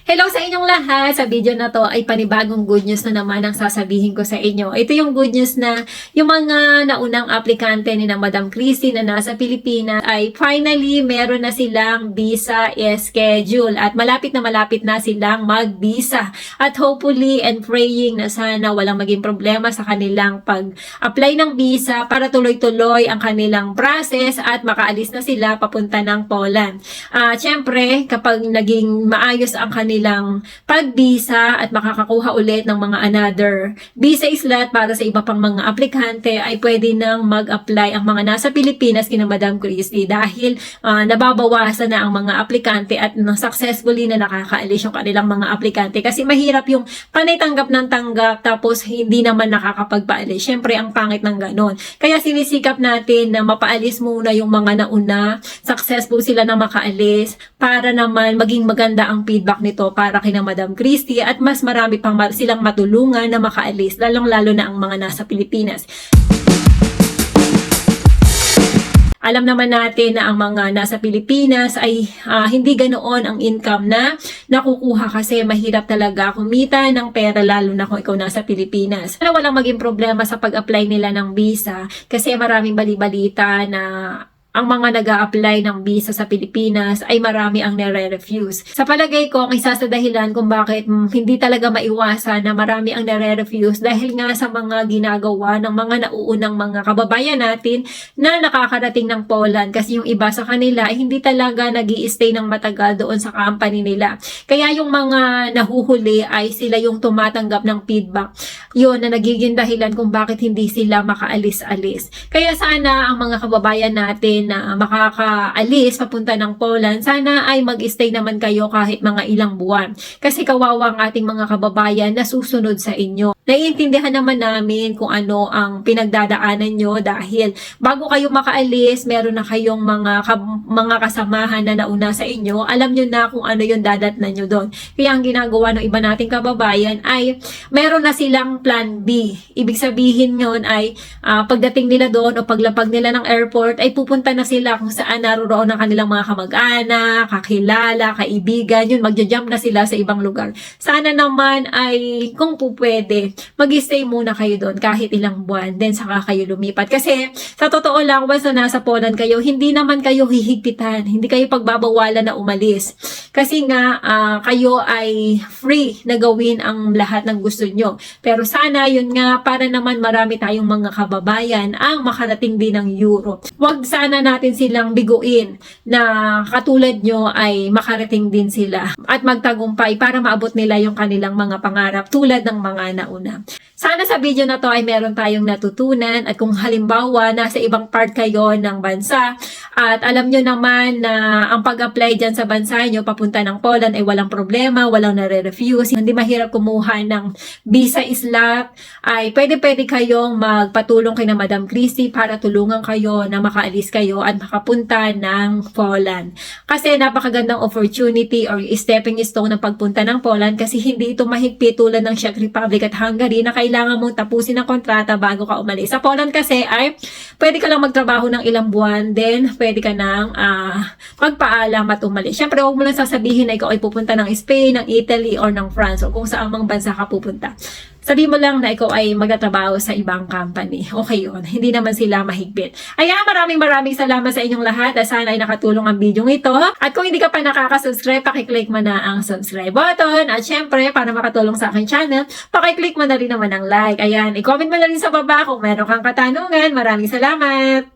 Hello sa inyong lahat! Sa video na to ay panibagong good news na naman ang sasabihin ko sa inyo. Ito yung good news na yung mga naunang aplikante ni na Madam Christy na nasa Pilipinas ay finally meron na silang visa schedule at malapit na silang mag-visa. At hopefully and praying na sana walang maging problema sa kanilang pag-apply ng visa para tuloy-tuloy ang kanilang process at makaalis na sila papunta ng Poland. Siyempre, kapag naging maayos ang kanilang pag-visa at makakakuha ulit ng mga another visa slot para sa iba pang mga aplikante, ay pwede nang mag-apply ang mga nasa Pilipinas kina Madam Christy dahil nababawasan na ang mga aplikante at successfully na nakakaalis yung kanilang mga aplikante. Kasi mahirap yung panay tanggap ng tanggap tapos hindi naman nakakapagpaalis. Siyempre, ang pangit ng ganon. Kaya sinisikap natin na mapaalis muna yung mga nauna, successful sila na makaalis para naman maging maganda ang feedback nito para kina Madam Christy at mas marami pang silang matulungan na makaalis, lalong-lalo na ang mga nasa Pilipinas. Alam naman natin na ang mga nasa Pilipinas ay hindi ganoon ang income na nakukuha kasi mahirap talaga kumita ng pera lalo na kung ikaw nasa Pilipinas. Walang maging problema sa pag-apply nila ng visa kasi maraming bali-balita na ang mga nag-a-apply ng visa sa Pilipinas ay marami ang nare-refuse. Sa palagay ko, ang isa sa dahilan kung bakit hindi talaga maiwasan na marami ang nare-refuse dahil nga sa mga ginagawa ng mga nauunang mga kababayan natin na nakakarating ng Poland kasi yung iba sa kanila ay hindi talaga nag-i-stay ng matagal doon sa company nila. Kaya yung mga nahuhuli ay sila yung tumatanggap ng feedback. Yun na nagiging dahilan kung bakit hindi sila makaalis-alis. Kaya sana ang mga kababayan natin na makakaalis papunta ng Poland, sana ay mag-stay naman kayo kahit mga ilang buwan. Kasi kawawa ang ating mga kababayan na susunod sa inyo. Naiintindihan naman namin kung ano ang pinagdadaanan nyo dahil bago kayo makaalis, meron na kayong mga kasamahan na nauna sa inyo. Alam nyo na kung ano yung dadatnan nyo doon. Kaya ang ginagawa ng iba nating kababayan ay meron na silang plan B. Ibig sabihin yun ay pagdating nila doon o paglapag nila ng airport ay pupunta na sila kung saan naroon ang kanilang mga kamag-anak, kakilala, kaibigan, yun, magja-jump na sila sa ibang lugar. Sana naman ay kung po pwede, mag-stay muna kayo doon kahit ilang buwan, then saka kayo lumipat. Kasi sa totoo lang, once na nasa Poland kayo, hindi naman kayo hihigpitan, hindi kayo pagbabawalan na umalis. Kasi nga, kayo ay free na gawin ang lahat ng gusto nyo. Pero sana, yun nga, para naman marami tayong mga kababayan ang makarating din ng Europe. Wag sana natin silang biguin na katulad nyo ay makarating din sila at magtagumpay para maabot nila yung kanilang mga pangarap tulad ng mga nauna. Sana sa video na to ay meron tayong natutunan at kung halimbawa nasa ibang part kayo ng bansa at alam nyo naman na ang pag-apply dyan sa bansa nyo papunta ng Poland ay walang problema, walang nare-refuse, hindi mahirap kumuha ng visa slot, ay pwede kayong magpatulong kay na Madam Christy para tulungan kayo na makaalis kayo at makapunta ng Poland. Kasi napakagandang opportunity or stepping stone ng pagpunta ng Poland kasi hindi ito mahigpit tulad ng Czech Republic at Hungary na kailangan mong tapusin ang kontrata bago ka umalis. Sa Poland kasi ay pwede ka lang magtrabaho ng ilang buwan, then pwede ka nang magpaalam at umalis. Siyempre, huwag mo lang sasabihin na ikaw ay pupunta ng Spain, ng Italy, or ng France o kung saan mang bansa ka pupunta. Sabihin mo lang na ikaw ay magtatrabaho sa ibang company. Okay yun. Hindi naman sila mahigpit. Ayan, maraming salamat sa inyong lahat. Sana ay nakatulong ang video ito. At kung hindi ka pa nakaka-subscribe, pakiclick mo na ang subscribe button. At syempre, para makatulong sa aking channel, pakiclick mo na rin naman ang like. Ayan, i-comment mo na rin sa baba kung meron kang katanungan. Maraming salamat!